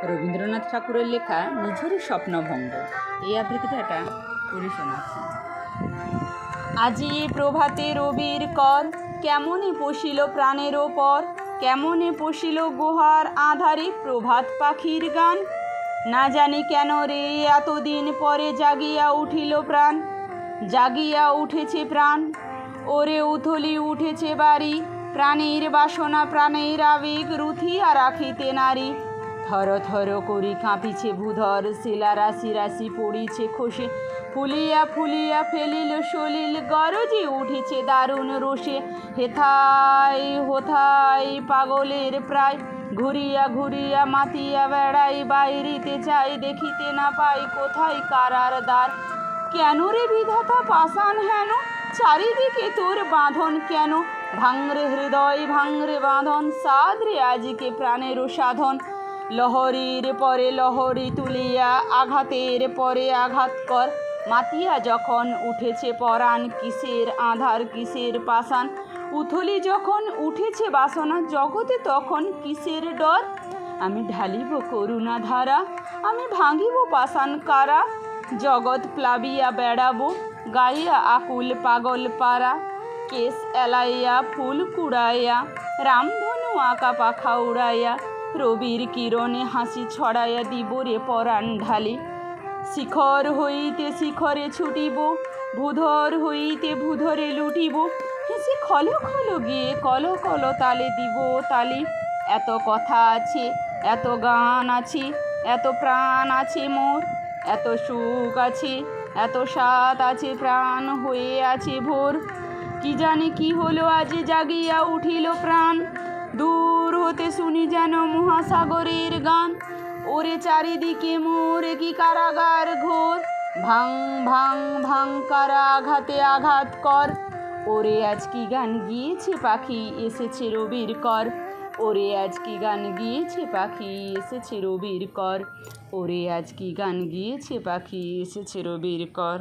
রবীন্দ্রনাথ ঠাকুরের লেখা নিঝুরি স্বপ্নভঙ্গ এই আবৃত্তিটা একটা পড়ে শোনাচ্ছি। আজি প্রভাতে রবির কর, কেমনে পশিল প্রাণের ওপর, কেমনে পশিল গুহার আধারে প্রভাত পাখির গান। না জানি কেন রে এতদিন পরে জাগিয়া উঠিল প্রাণ, জাগিয়া উঠেছে প্রাণ। ওরে উথলি উঠেছে বাড়ি, প্রাণীর বাসনা প্রাণের আবেগ রুথিয়া রাখিতে নারী। থর থর করি কাঁপিছে ভূধর, শিলা রাশি রাশি পড়িছে খসে, ফুলিয়া ফুলিয়া ফেলিল সলিল, গরজে উঠেছে দারুণ রোষে। হেথায় হোথায় পাগলের প্রায়, ঘুরিয়া ঘুরিয়া মাতিয়া বেড়াই, বাইরিতে চাই দেখিতে না পাই কোথায় কারার দ্বার। কেন রে বিধাতা পাষাণ হেন, চারিদিকে তোর বাঁধন কেন? ভাঙরে হৃদয় ভাঙরে বাঁধন, সাধরে আজকে প্রাণেরও সাধন। লহরীর পরে লহরী তুলিয়া আঘাতের পরে আঘাত কর, মাতিয়া যখন উঠেছে পরাণ, কিসের আধার কিসের পাষাণ। উথলি যখন উঠেছে বাসনা, জগতে তখন কিসের ডর। আমি ঢালিব করুণা ধারা, আমি ভাঙিব পাষাণ কারা। জগৎ প্লাবিয়া বেড়াবো, গাইয়া আকুল পাগল পারা। কেশ এলাইয়া ফুল কুড়াইয়া, রামধনু আঁকা পাখা উড়াইয়া, রবির কিরণে হাসি ছড়াইয়া দিব রে পরাণ ঢালি। শিখর হইতে শিখরে ছুটিব, ভূধর হইতে ভূধরে লুটিব, হেসে খল খল গিয়ে কল কল তালে দিব তালি। এত কথা আছে, এত গান আছে, এত প্রাণ আছে মোর, এত সুখ আছে, এত স্বাদ আছে, প্রাণ হয়ে আছে ভোর। কি জানি কি হলো আজ জাগিয়া উঠিল প্রাণ, দূর হতে শুনি যেন মহাসাগরের গান। ওরে চারিদিকে মোর কি কারাগার ঘোর, ভাং ভাং ভাং কারা আঘাতে আঘাত কর। ওরে আজ কি গান গিয়েছে পাখি এসেছে রবির কর, ওরে আজ কি গান গিয়েছে পাখি এসেছে রবির কর, ওরে আজ কি গান গিয়েছে পাখি এসেছে রবির কর।